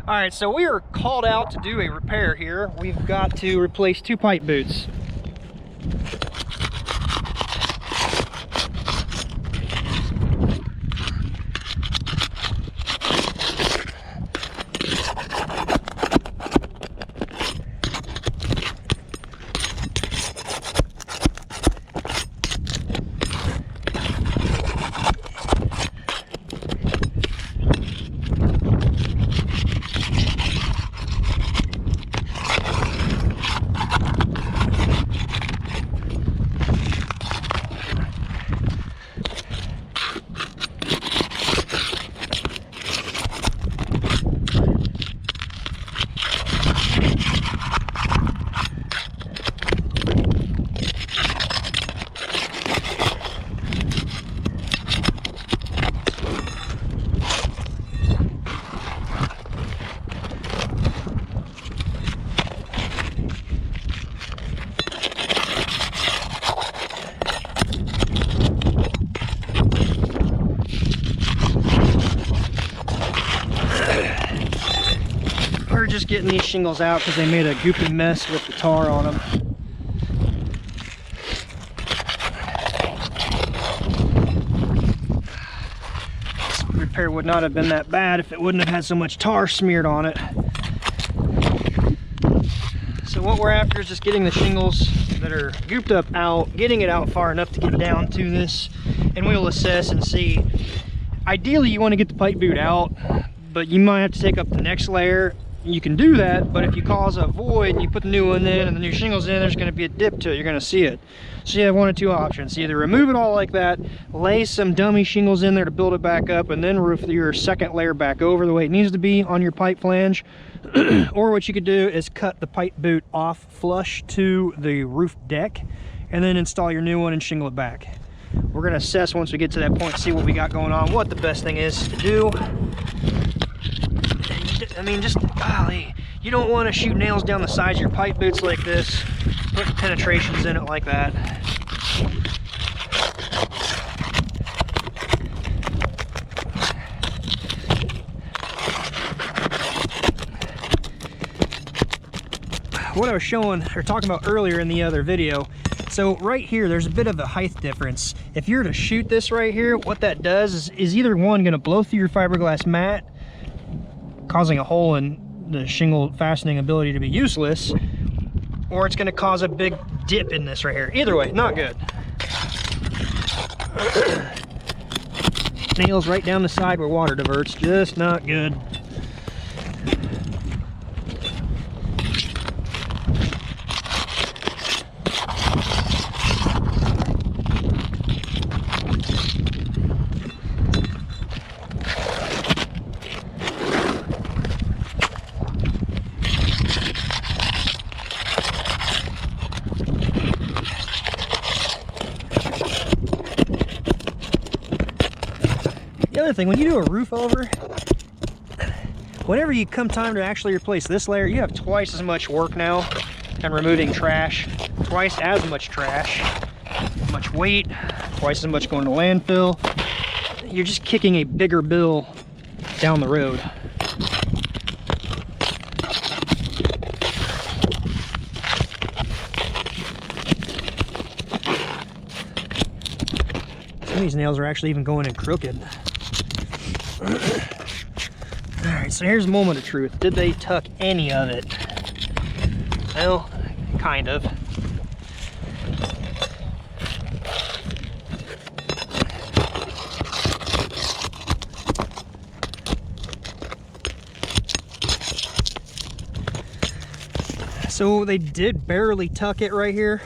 All right, so we are called out to do a repair here. We've got to replace 2 pipe boots. Just getting these shingles out because they made a goopy mess with the tar on them. This repair would not have been that bad if it wouldn't have had so much tar smeared on it. So what we're after is just getting the shingles that are gooped up out, getting it out far enough to get down to this, and we'll assess and see. Ideally you want to get the pipe boot out, but you might have to take up the next layer. You can do that, but if you cause a void and you put the new one in and the new shingles in, there's going to be a dip to it. You're going to see it. So you have one of 2 options. Either remove it all like that, lay some dummy shingles in there to build it back up, and then roof your second layer back over the way it needs to be on your pipe flange. Or what you could do is cut the pipe boot off flush to the roof deck and then install your new one and shingle it back. We're going to assess once we get to that point, see what we got going on, what the best thing is to do. I mean, just golly, you don't want to shoot nails down the sides of your pipe boots like this, put penetrations in it like that. What I was showing or talking about earlier in the other video, so right here there's a bit of a height difference. If you're to shoot this right here, what that does is either one going to blow through your fiberglass mat, causing a hole in the shingle fastening ability to be useless, or it's going to cause a big dip in this right here. Either way, not good. Nails right down the side where water diverts, just not good. The other thing, when you do a roof over, whenever you come time to actually replace this layer, you have twice as much work now and removing trash, twice as much trash, much weight, twice as much going to landfill. You're just kicking a bigger bill down the road. Some of these nails are actually even going in crooked. Alright, so here's a moment of truth. Did they tuck any of it? Well, kind of. So they did barely tuck it right here,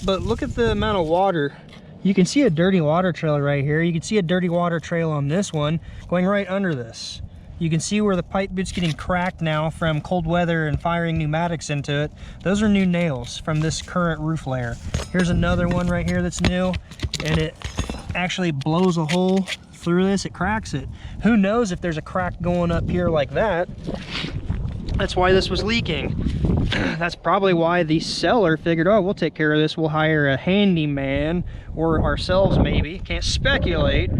but look at the amount of water. You can see a dirty water trail right here. You can see a dirty water trail on this one going right under this. You can see where the pipe boot's getting cracked now from cold weather and firing pneumatics into it. Those are new nails from this current roof layer. Here's another one right here that's new, and it actually blows a hole through this. It cracks it. Who knows if there's a crack going up here like that? That's why this was leaking. That's probably why the seller figured, oh, we'll take care of this. We'll hire a handyman or ourselves maybe. Can't speculate.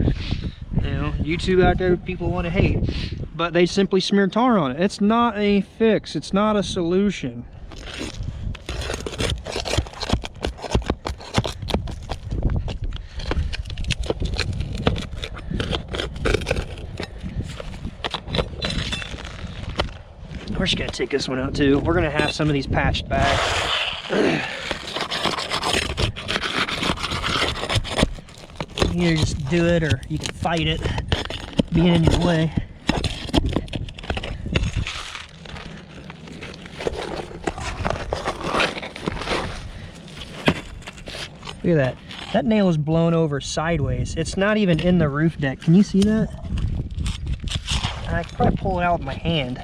You know, YouTube out there, people want to hate, but they simply smear tar on it. It's not a fix. It's not a solution. We're just gonna take this one out too. We're gonna have some of these patched back. You either just do it or you can fight it being in your way. Look at that. That nail is blown over sideways. It's not even in the roof deck. Can you see that? I could probably pull it out with my hand.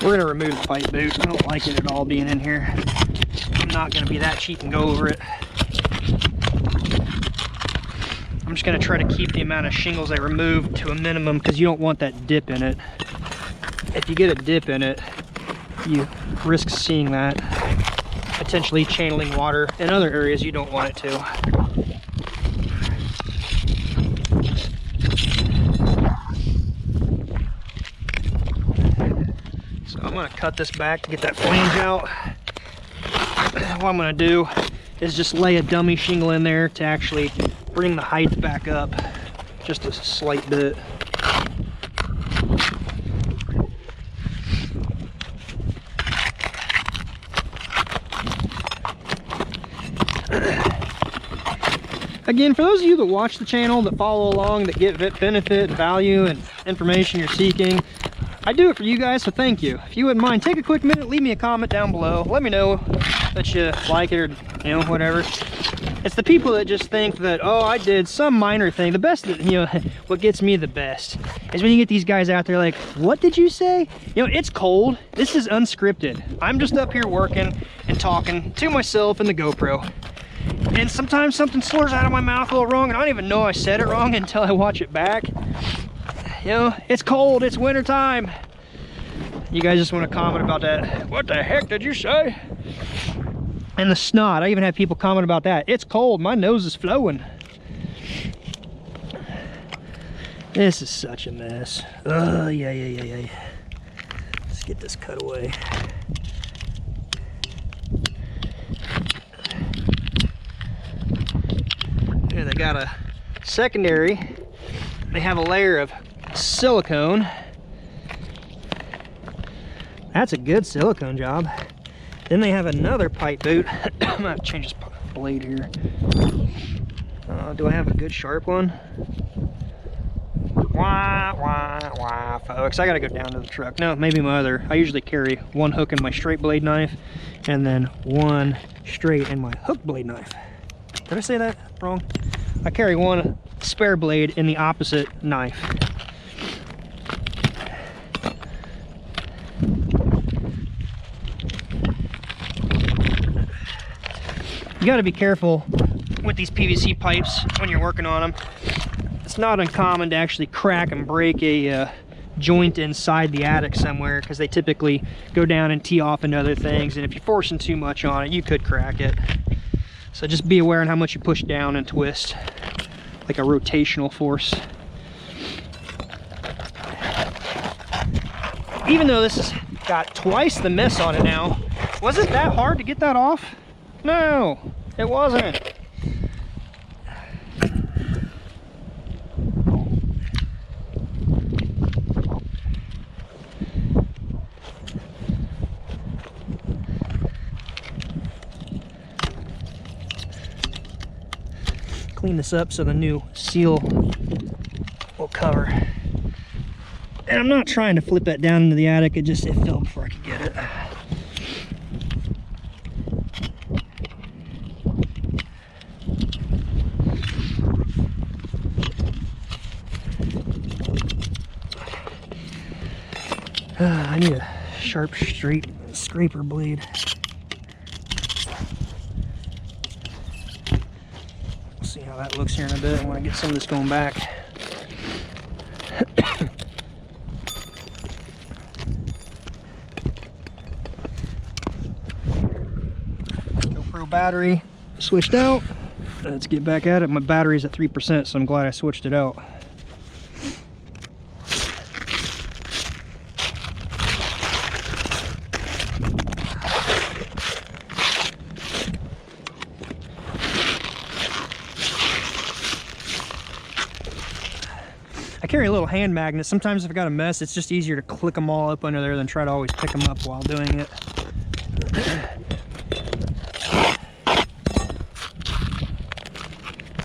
We're gonna remove the pipe boot. I don't like it at all being in here. I'm not gonna be that cheap and go over it. I'm just gonna try to keep the amount of shingles I remove to a minimum because you don't want that dip in it. If you get a dip in it, you risk seeing that, potentially channeling water in other areas you don't want it to. I'm gonna cut this back to get that flange out. What I'm gonna do is just lay a dummy shingle in there to actually bring the height back up just a slight bit. Again, for those of you that watch the channel, that follow along, that get benefit, value, and information you're seeking, I do it for you guys, so thank you. If you wouldn't mind, take a quick minute, leave me a comment down below. Let me know that you like it or, you know, whatever. It's the people that just think that, oh, I did some minor thing. The best, you know, what gets me the best is when you get these guys out there like, what did you say? You know, it's cold. This is unscripted. I'm just up here working and talking to myself and the GoPro. And sometimes something slurs out of my mouth a little wrong, and I don't even know I said it wrong until I watch it back. You know, it's cold, it's winter time. You guys just want to comment about that. What the heck did you say? And the snot, I even have people comment about that. It's cold, my nose is flowing. This is such a mess. Oh, yeah. Let's get this cut away. Here they got a secondary. They have a layer of silicone. That's a good silicone job. Then they have another pipe boot. I'm gonna have to change this blade here. Do I have a good sharp one? Wah, folks. I gotta go down to the truck. No, maybe my other. I usually carry one hook in my straight blade knife and then one straight in my hook blade knife. Did I say that wrong? I carry one spare blade in the opposite knife. You got to be careful with these PVC pipes when you're working on them. It's not uncommon to actually crack and break a joint inside the attic somewhere because they typically go down and tee off into other things, and if you're forcing too much on it, you could crack it. So just be aware on how much you push down and twist, like a rotational force. Even though this has got twice the mess on it now, was it that hard to get that off? No, it wasn't. Clean this up so the new seal will cover. And I'm not trying to flip that down into the attic, it fell before I could get it. I need a sharp, straight scraper blade. We'll see how that looks here in a bit. I want to get some of this going back. GoPro battery switched out. Let's get back at it. My battery's at 3%, so I'm glad I switched it out. I carry a little hand magnet. Sometimes if I got a mess, it's just easier to click them all up under there than try to always pick them up while doing it.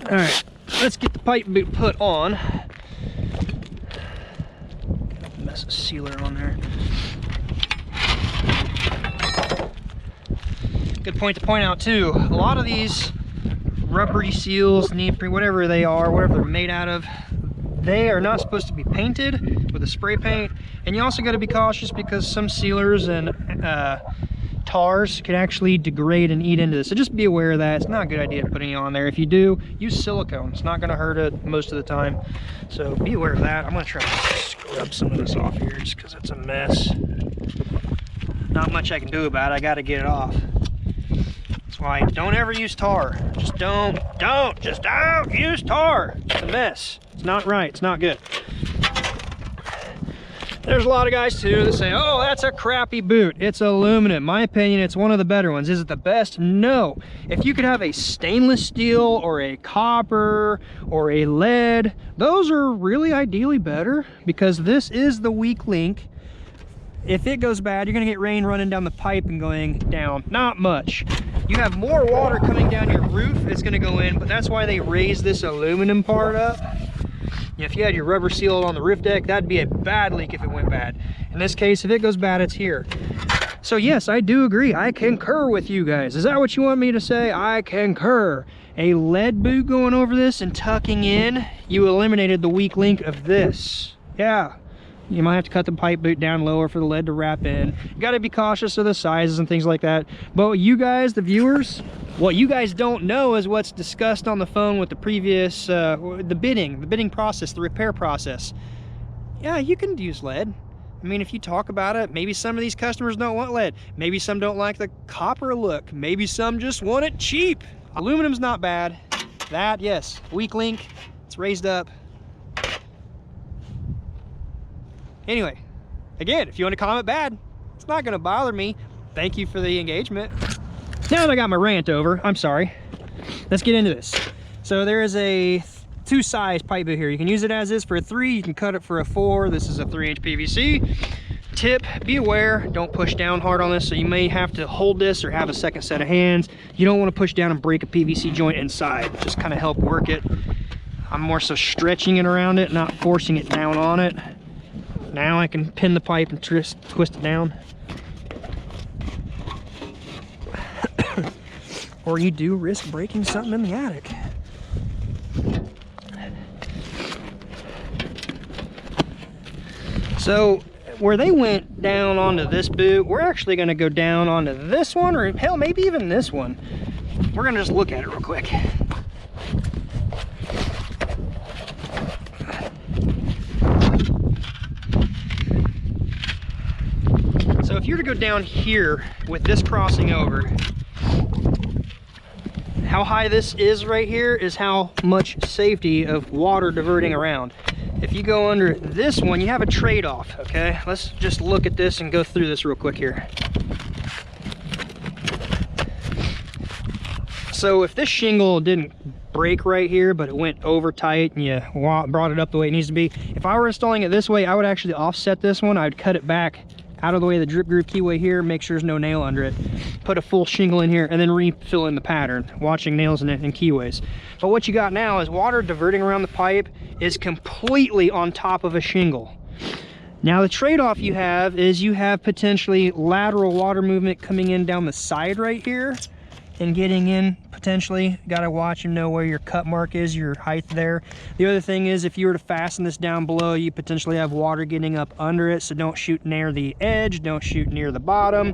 All right, let's get the pipe boot put on. Got a mess of sealer on there. Good point to point out too, a lot of these rubbery seals, neoprene, whatever they are, whatever they're made out of, they are not supposed to be painted with a spray paint. And you also got to be cautious because some sealers and tars can actually degrade and eat into this. So just be aware of that. It's not a good idea to put any on there. If you do, use silicone. It's not going to hurt it most of the time. So be aware of that. I'm going to try to scrub some of this off here just because it's a mess. Not much I can do about it. I got to get it off. That's why don't ever use tar. Just don't use tar. It's a mess. It's not right. It's not good. There's a lot of guys too that say, oh, that's a crappy boot. It's aluminum. In my opinion, it's one of the better ones. Is it the best? No. If you could have a stainless steel or a copper or a lead, those are really ideally better because this is the weak link. If it goes bad, you're gonna get rain running down the pipe and going down. Not much. You have more water coming down your roof, it's gonna go in, but that's why they raised this aluminum part up. If you had your rubber sealed on the roof deck, that'd be a bad leak if it went bad. In this case, if it goes bad, it's here. So yes, I do agree. I concur with you guys. Is that what you want me to say? I concur. A lead boot going over this and tucking in, you eliminated the weak link of this. Yeah. You might have to cut the pipe boot down lower for the lead to wrap in. You got to be cautious of the sizes and things like that. But you guys, the viewers, what you guys don't know is what's discussed on the phone with the previous, the bidding process, the repair process. Yeah, you can use lead. I mean, if you talk about it, maybe some of these customers don't want lead. Maybe some don't like the copper look. Maybe some just want it cheap. Aluminum's not bad. That, yes, weak link, it's raised up. Anyway, again, if you want to comment bad, it's not going to bother me. Thank you for the engagement. Now that I got my rant over, I'm sorry. Let's get into this. So there is a 2-size pipe boot here. You can use it as is for a 3. You can cut it for a 4. This is a 3-inch PVC. Tip, be aware, don't push down hard on this. So you may have to hold this or have a second set of hands. You don't want to push down and break a PVC joint inside. Just kind of help work it. I'm more so stretching it around it, not forcing it down on it. Now I can pin the pipe and twist it down. Or you do risk breaking something in the attic. So where they went down onto this boot, we're actually going to go down onto this one, or hell, maybe even this one. We're going to just look at it real quick. So if you were to go down here with this crossing over, how high this is right here is how much safety of water diverting around. If you go under this one, you have a trade-off, okay? Let's just look at this and go through this real quick here. So if this shingle didn't break right here, but it went over tight and you brought it up the way it needs to be, if I were installing it this way, I would actually offset this one. I'd cut it back out of the way of the drip groove keyway here, make sure there's no nail under it, put a full shingle in here, and then refill in the pattern, watching nails in it and keyways. But what you got now is water diverting around the pipe is completely on top of a shingle. Now the trade-off you have is you have potentially lateral water movement coming in down the side right here, and getting in potentially. Got to watch and know where your cut mark is, your height there. The other thing is, if you were to fasten this down below, you potentially have water getting up under it, so don't shoot near the edge, don't shoot near the bottom.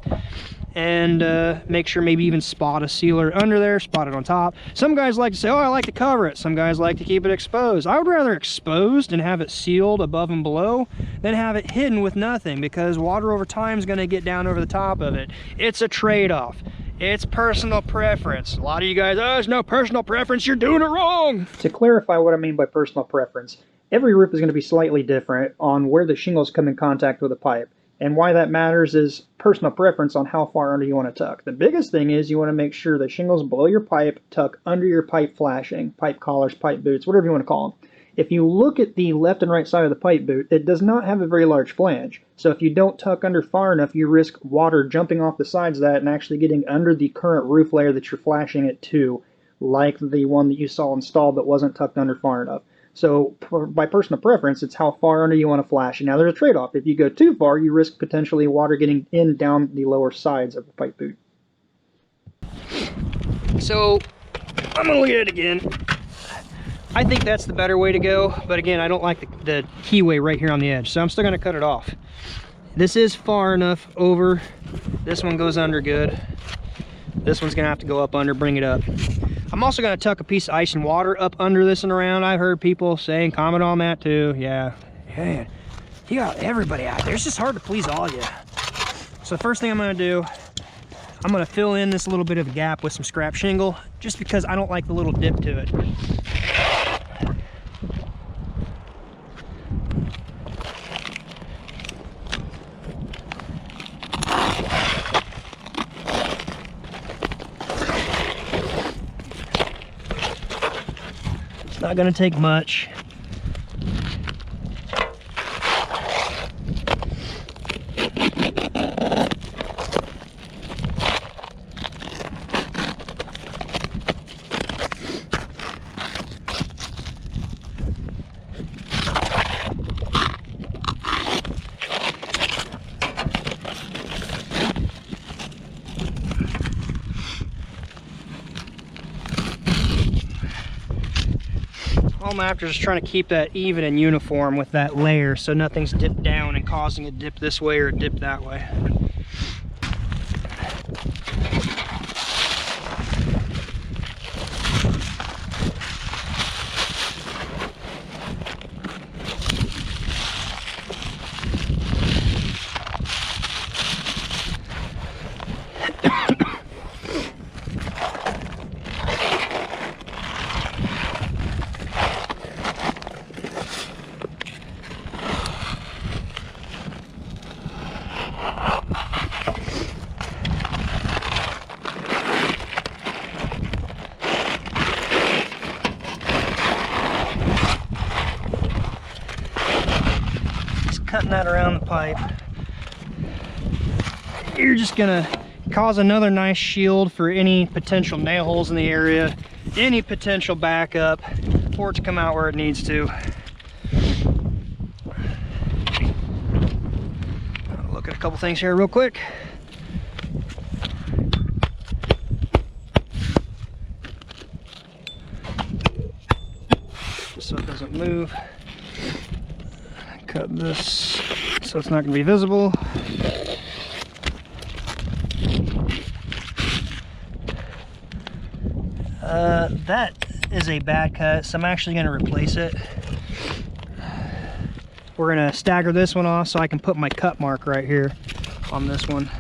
And make sure maybe even spot a sealer under there, spot it on top. Some guys like to say, oh, I like to cover it. Some guys like to keep it exposed. I would rather exposed and have it sealed above and below than have it hidden with nothing, because water over time is going to get down over the top of it. It's a trade-off. It's personal preference. A lot of you guys, oh, there's no personal preference, you're doing it wrong. To clarify what I mean by personal preference, every roof is going to be slightly different on where the shingles come in contact with the pipe. And why that matters is personal preference on how far under you want to tuck. The biggest thing is you want to make sure the shingles below your pipe tuck under your pipe flashing, pipe collars, pipe boots, whatever you want to call them. If you look at the left and right side of the pipe boot, it does not have a very large flange. So if you don't tuck under far enough, you risk water jumping off the sides of that and actually getting under the current roof layer that you're flashing it to, like the one that you saw installed that wasn't tucked under far enough. So by personal preference, it's how far under you want to flash. And now there's a trade-off. If you go too far, you risk potentially water getting in down the lower sides of the pipe boot. So I'm going to look at it again. I think that's the better way to go. But again, I don't like the keyway right here on the edge. So I'm still going to cut it off. This is far enough over. This one goes under good. This one's going to have to go up under, bring it up. I'm also going to tuck a piece of ice and water up under this and around. I've heard people saying, comment on that too. Yeah, man, you got everybody out there. It's just hard to please all of you. So the first thing I'm going to do, I'm going to fill in this little bit of a gap with some scrap shingle, just because I don't like the little dip to it. Not going to take much. All I'm after is just trying to keep that even and uniform with that layer, so nothing's dipped down and causing it dip this way or dip that way. Cutting that around the pipe. You're just gonna cause another nice shield for any potential nail holes in the area, any potential backup, for it to come out where it needs to. I'll look at a couple things here real quick. Just so it doesn't move. Cut this so it's not going to be visible. That is a bad cut, so I'm actually going to replace it. We're going to stagger this one off so I can put my cut mark right here on this one.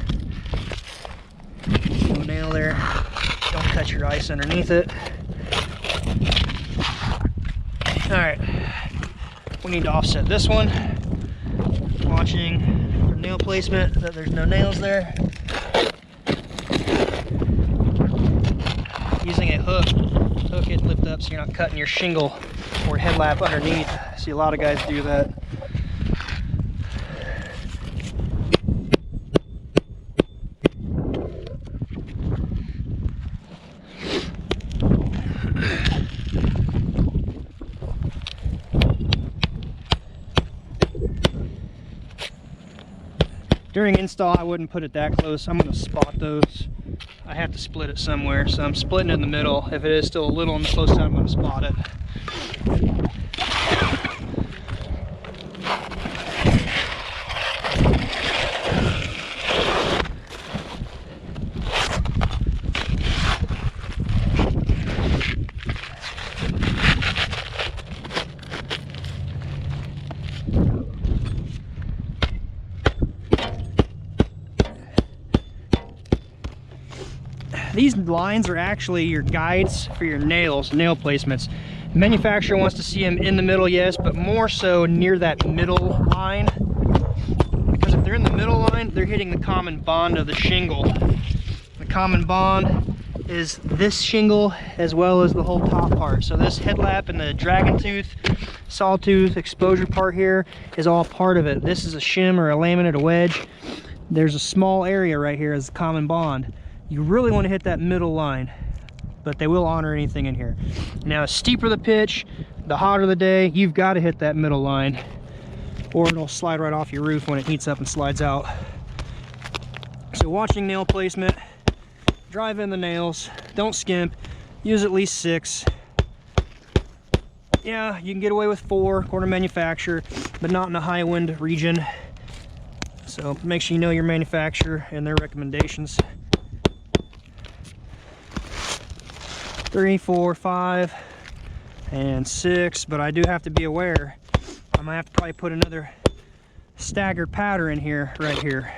No nail there. Don't cut your ice underneath it. Alright. We need to offset this one. Watching for nail placement, that there's no nails there. Using a hook it, lift up so you're not cutting your shingle or head lap underneath. I see a lot of guys do that. During install, I wouldn't put it that close. I'm going to spot those I have to split it somewhere, so I'm splitting it in the middle. If it is still a little on the close side, I'm going to spot it. These lines are actually your guides for your nails, nail placements. The manufacturer wants to see them in the middle, yes, but more so near that middle line. Because if they're in the middle line, they're hitting the common bond of the shingle. The common bond is this shingle as well as the whole top part. So this headlap and the dragon tooth, sawtooth, exposure part here is all part of it. This is a shim or a laminate, a wedge. There's a small area right here as the common bond. You really want to hit that middle line, but they will honor anything in here. Now, the steeper the pitch, the hotter the day, you've got to hit that middle line, or it'll slide right off your roof when it heats up and slides out. So watching nail placement, drive in the nails, don't skimp, use at least 6. Yeah, you can get away with 4, according to manufacturer, but not in a high wind region. So make sure you know your manufacturer and their recommendations. 3, 4, 5, and 6, but I do have to be aware. I might have to probably put another staggered pattern in here, right here.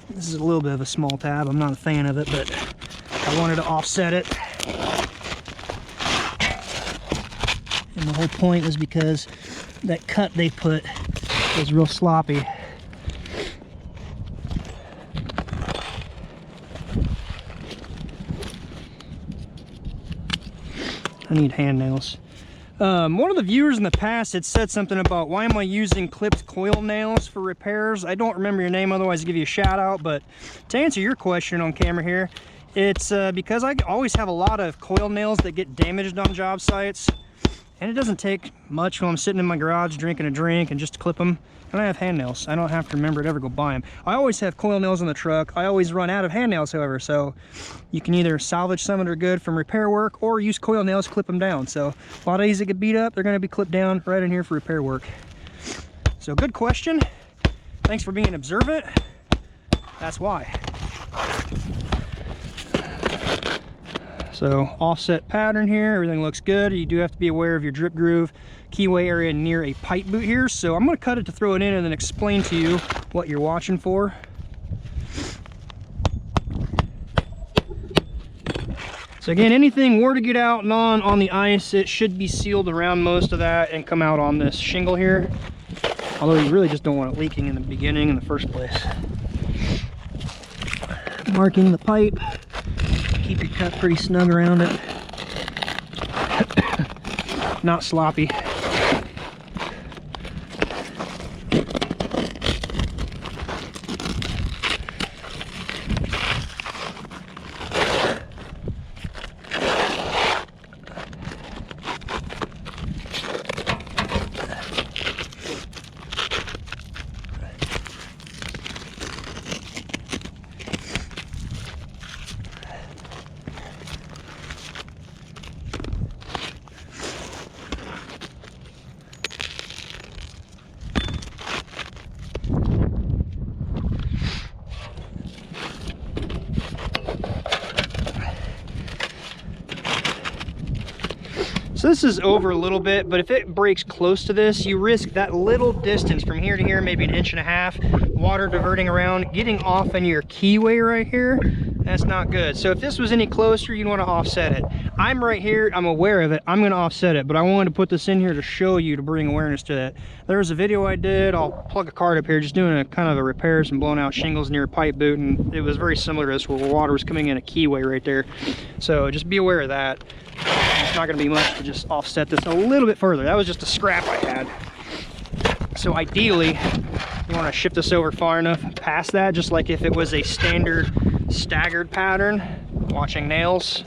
This is a little bit of a small tab. I'm not a fan of it, but I wanted to offset it. And the whole point was because that cut they put was real sloppy. I need hand nails. One of the viewers in the past had said something about, why am I using clipped coil nails for repairs? I don't remember your name, otherwise I'd give you a shout out. But to answer your question on camera here, it's because I always have a lot of coil nails that get damaged on job sites. And it doesn't take much when I'm sitting in my garage drinking a drink and just clip them. And I have hand nails. I don't have to remember to ever go buy them. I always have coil nails in the truck. I always run out of hand nails, however. So you can either salvage some that are good from repair work or use coil nails, clip them down. So a lot of these that get beat up, they're going to be clipped down right in here for repair work. So good question. Thanks for being observant. That's why. So offset pattern here, everything looks good. You do have to be aware of your drip groove keyway area near a pipe boot here. So I'm going to cut it to throw it in and then explain to you what you're watching for. So again, anything were to get out and on the ice, it should be sealed around most of that and come out on this shingle here. Although you really just don't want it leaking in the beginning in the first place. Marking the pipe. Keep your cut pretty snug around it. Not sloppy. So this is over a little bit, but if it breaks close to this, you risk that little distance from here to here, maybe 1.5 inches, water diverting around, getting off in your keyway right here. That's not good. So if this was any closer, you'd want to offset it. I'm right here, I'm aware of it, I'm going to offset it, but I wanted to put this in here to show you, to bring awareness to that. There was a video I did, I'll plug a card up here, just doing a kind of a repairs and blowing out shingles near a pipe boot, and it was very similar to this, where water was coming in a keyway right there. So just be aware of that. It's not going to be much to just offset this a little bit further. That was just a scrap I had. So ideally, you want to shift this over far enough past that, just like if it was a standard staggered pattern. Watching nails.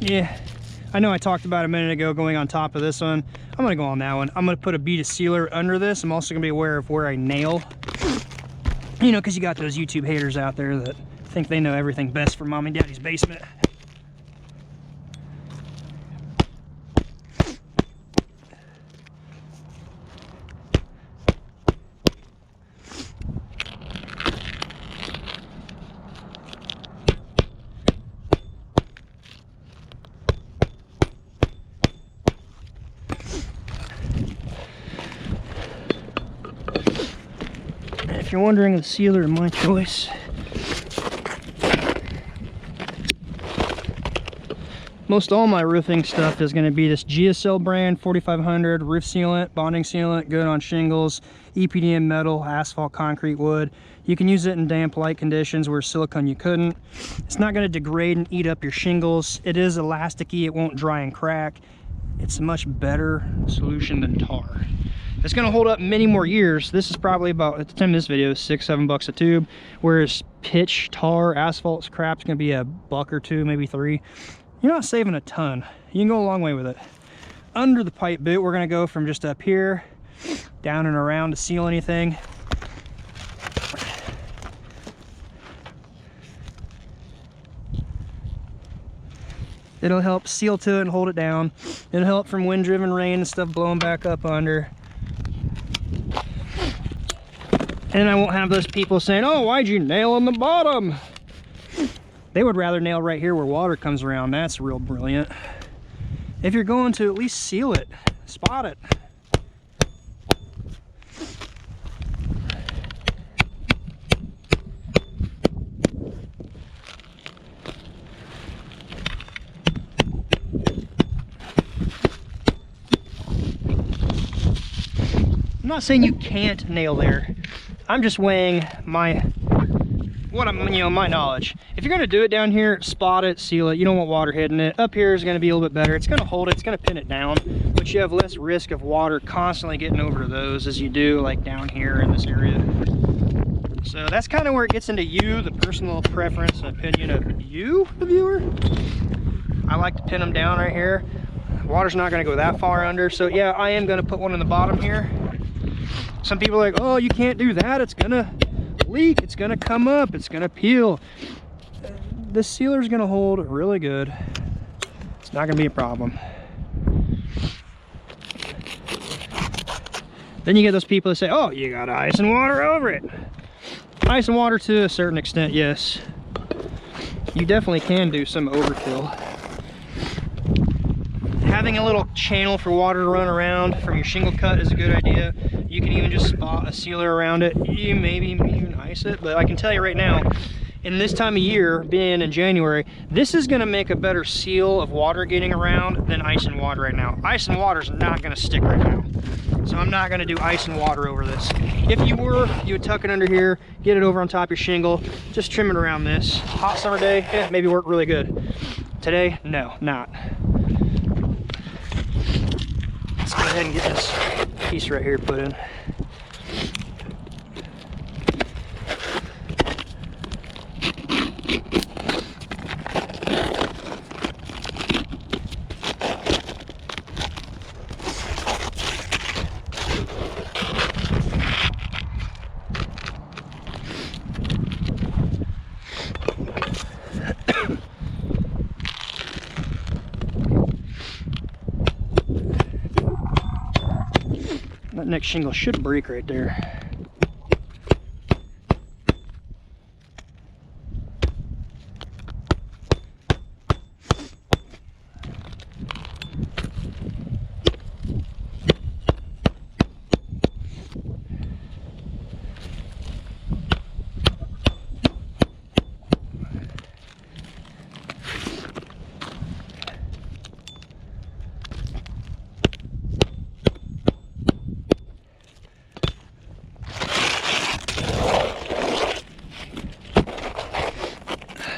Yeah, I know I talked about a minute ago going on top of this one. I'm gonna go on that one. I'm gonna put a bead of sealer under this. I'm also gonna be aware of where I nail. You know, because you got those YouTube haters out there that think they know everything best for mom and daddy's basement. If you're wondering the sealer of my choice, most all my roofing stuff is going to be this GEOCEL brand 4500 roof sealant, bonding sealant, good on shingles, EPDM metal, asphalt, concrete, wood. You can use it in damp, light conditions where silicone you couldn't. It's not going to degrade and eat up your shingles. It is elasticy, it won't dry and crack. It's a much better solution than tar. It's going to hold up many more years. This is probably about, at the time of this video, $6-7 a tube, whereas pitch, tar, asphalt, crap's going to be $1 or $2, maybe $3. You're not saving a ton. You can go a long way with it. Under the pipe boot, we're going to go from just up here down and around to seal anything. It'll help seal to it and hold it down. It'll help from wind-driven rain and stuff blowing back up under. And I won't have those people saying, oh, why'd you nail on the bottom? They would rather nail right here where water comes around. That's real brilliant. If you're going to at least seal it, spot it. I'm not saying you can't nail there. I'm just weighing my my knowledge. If you're going to do it down here, spot it, seal it. You don't want water hitting it. Up here is going to be a little bit better. It's going to hold it, it's going to pin it down, but you have less risk of water constantly getting over to those as you do like down here in this area. So that's kind of where it gets into you, the personal preference and opinion of you, the viewer. I like to pin them down right here. Water's not going to go that far under, so yeah, I am going to put one in the bottom here. Some people are like, oh, you can't do that, it's gonna leak, it's gonna come up, it's gonna peel. The sealer's gonna hold really good. It's not gonna be a problem. Then you get those people that say, oh, you got ice and water over it. Ice and water to a certain extent, yes. You definitely can do some overkill. Having a little channel for water to run around from your shingle cut is a good idea. You can even just spot a sealer around it. You maybe even ice it, but I can tell you right now, in this time of year, being in January, this is gonna make a better seal of water getting around than ice and water right now. Ice and water is not gonna stick right now. So I'm not gonna do ice and water over this. If you were, you would tuck it under here, get it over on top of your shingle, just trim it around this. Hot summer day, yeah, maybe work really good. Today, no, not. Let's go ahead and get this piece right here put in. That next shingle should break right there.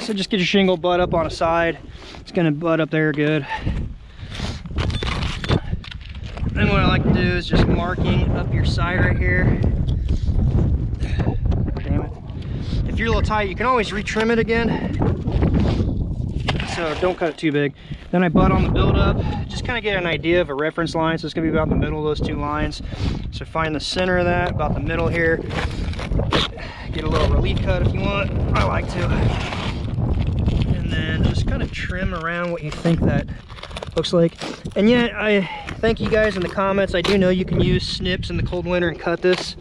So just get your shingle butt up on a side. It's gonna butt up there good. Then what I like to do is just marking up your side right here. Damn it. If you're a little tight, you can always retrim it again. So don't cut it too big. Then I butt on the buildup, just kind of get an idea of a reference line. So it's gonna be about the middle of those two lines. So find the center of that, about the middle here. Get a little relief cut if you want. I like to. And then just kind of trim around what you think that looks like. And yeah, I thank you guys in the comments. I do know you can use snips in the cold winter and cut this.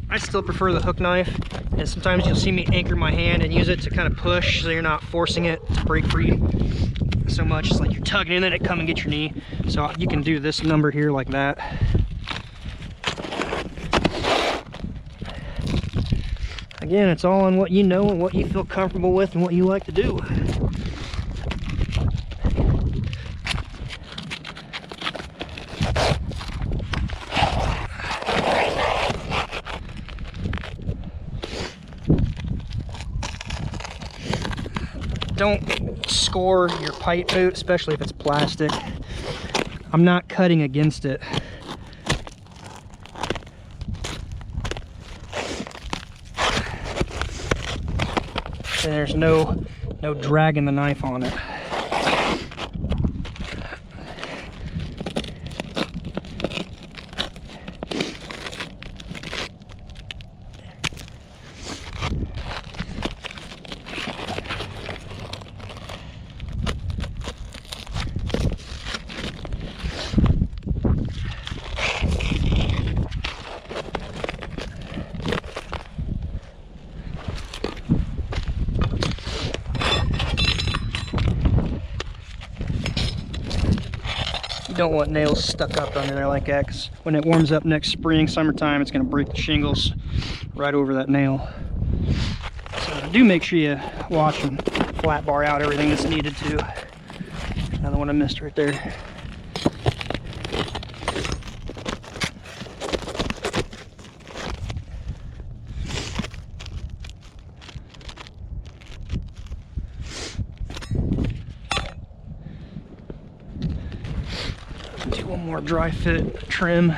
I still prefer the hook knife, and sometimes you'll see me anchor my hand and use it to kind of push so you're not forcing it to break free so much. It's like you're tugging and then it come and get your knee. So you can do this number here like that. Again, it's all on what you know and what you feel comfortable with and what you like to do. Don't score your pipe boot, especially if it's plastic. I'm not cutting against it. And there's no dragging the knife on it. Don't want nails stuck up under there like that, because when it warms up next spring, summertime, it's going to break the shingles right over that nail. So do make sure you wash and flat bar out everything that's needed to. Another one I missed right there. Do one more dry fit trim.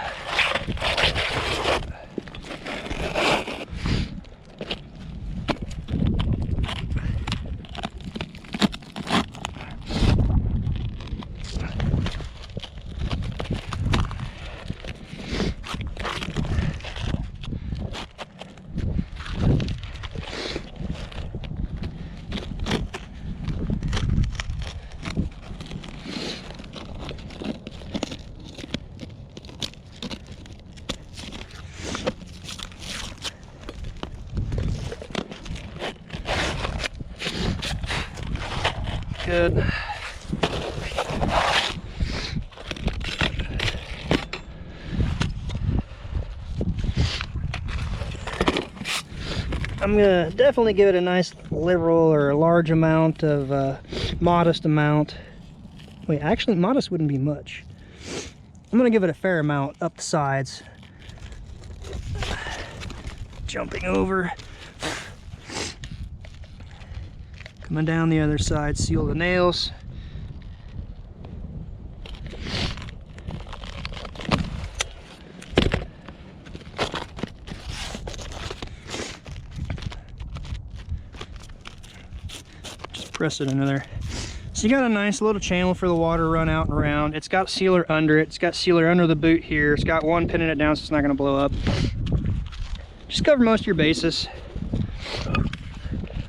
Good. I'm gonna definitely give it a nice liberal or a large amount of modest amount. Wait, actually modest wouldn't be much. I'm gonna give it a fair amount up the sides. Jumping over. Coming down the other side, seal the nails. Just press it into there. So you got a nice little channel for the water to run out and around. It's got sealer under it. It's got sealer under the boot here. It's got one pinning it down so it's not going to blow up. Just cover most of your bases.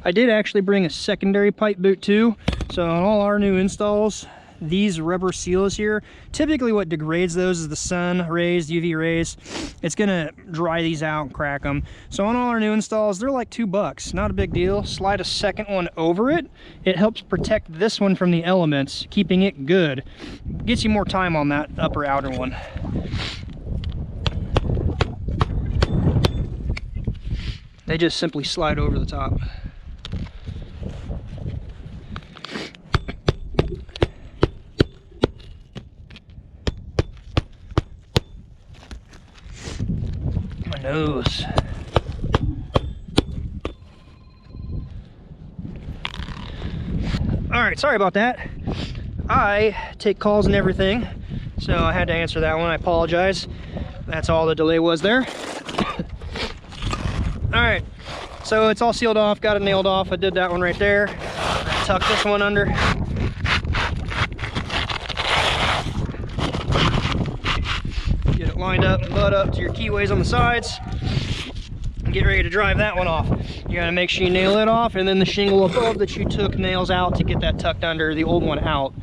I did actually bring a secondary pipe boot too. So on all our new installs, these rubber seals here, typically what degrades those is the sun rays, UV rays. It's gonna dry these out and crack them. So on all our new installs, they're like $2, not a big deal. Slide a second one over it. It helps protect this one from the elements, keeping it good. Gets you more time on that upper outer one. They just simply slide over the top. Nose. All right, sorry about that. I take calls and everything, so I had to answer that one. I apologize. That's all the delay was there. All right, so it's all sealed off, got it nailed off. I did that one right there. Tuck this one under. lined up and butt up to your keyways on the sides. And get ready to drive that one off. You gotta make sure you nail it off, and then the shingle above that you took nails out to get that tucked under, the old one out.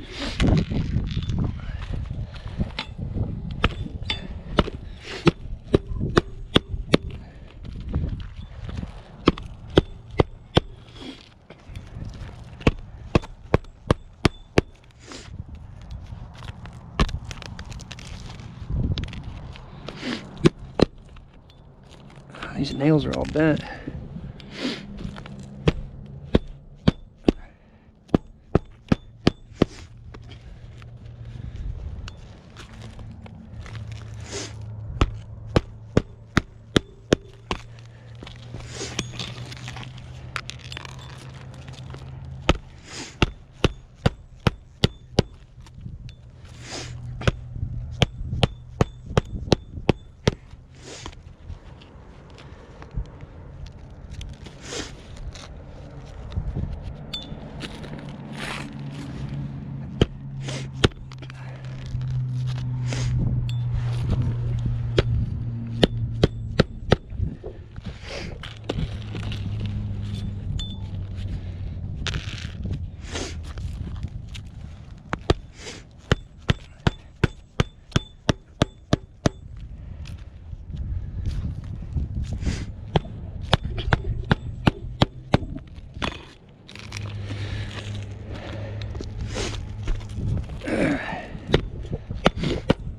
These nails are all bent.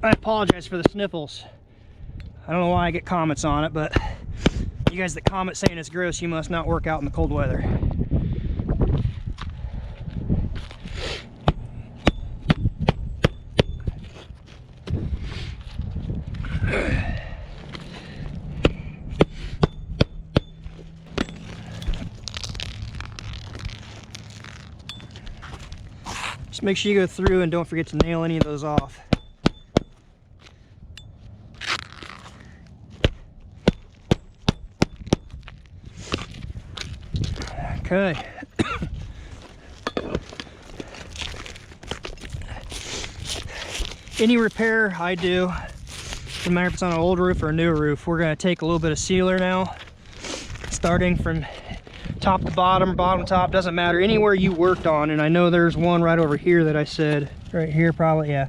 I apologize for the sniffles. I don't know why I get comments on it, but you guys that comment saying it's gross, you must not work out in the cold weather. Just make sure you go through and don't forget to nail any of those off. Okay. Any repair I do, no matter if it's on an old roof or a new roof, we're going to take a little bit of sealer now, starting from top to bottom, bottom to top, doesn't matter, anywhere you worked on. And I know there's one right over here that I said, right here probably, yeah,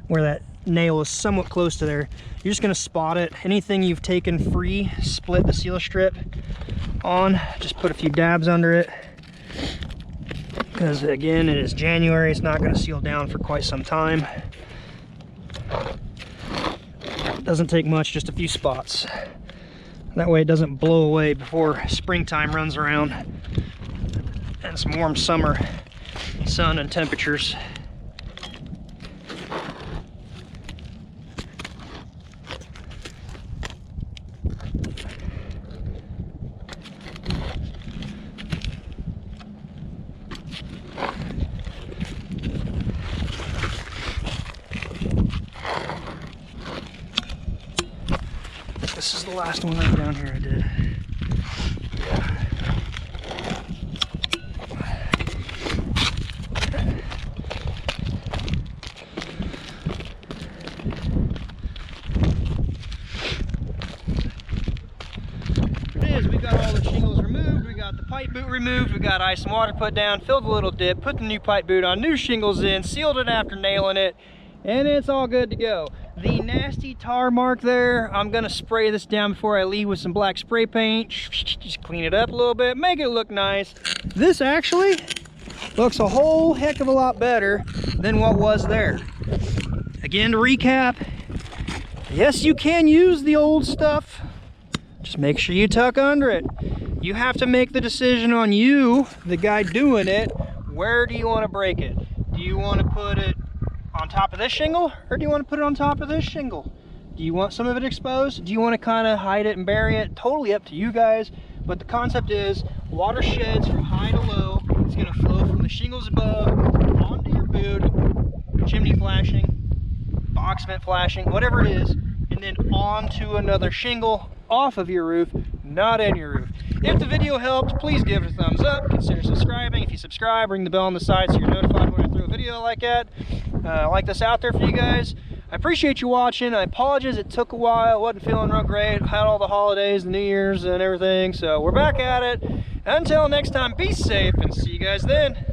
where that nail is somewhat close to there. You're just going to spot it. Anything you've taken free, split the seal strip on, just put a few dabs under it, because again, it is January, it's not going to seal down for quite some time. Doesn't take much, just a few spots. That way it doesn't blow away before springtime runs around and some warm summer sun and temperatures. This is the last one right down here I did. It is, we got all the shingles removed, we got the pipe boot removed, we got ice and water put down, filled a little dip, put the new pipe boot on, new shingles in, sealed it after nailing it, and it's all good to go. The nasty tar mark there, I'm gonna spray this down before I leave with some black spray paint. Just clean it up a little bit, make it look nice. This actually looks a whole heck of a lot better than what was there. Again, to recap, yes, you can use the old stuff. Just make sure you tuck under it. You have to make the decision on you, the guy doing it. Where do you want to break it? Do you want to put it on top of this shingle, or do you want to put it on top of this shingle? Do you want some of it exposed? Do you want to kind of hide it and bury it? Totally up to you guys, but the concept is water sheds from high to low. It's going to flow from the shingles above onto your boot, chimney flashing, box vent flashing, whatever it is, and then onto another shingle off of your roof, not in your roof. If the video helped, please give it a thumbs up. Consider subscribing. If you subscribe, ring the bell on the side so you're notified when I throw a video like that. Like this out there for you guys. I appreciate you watching. I apologize it took a while. I wasn't feeling real great. Had all the holidays, the New Year's and everything. So we're back at it. Until next time, be safe and see you guys then.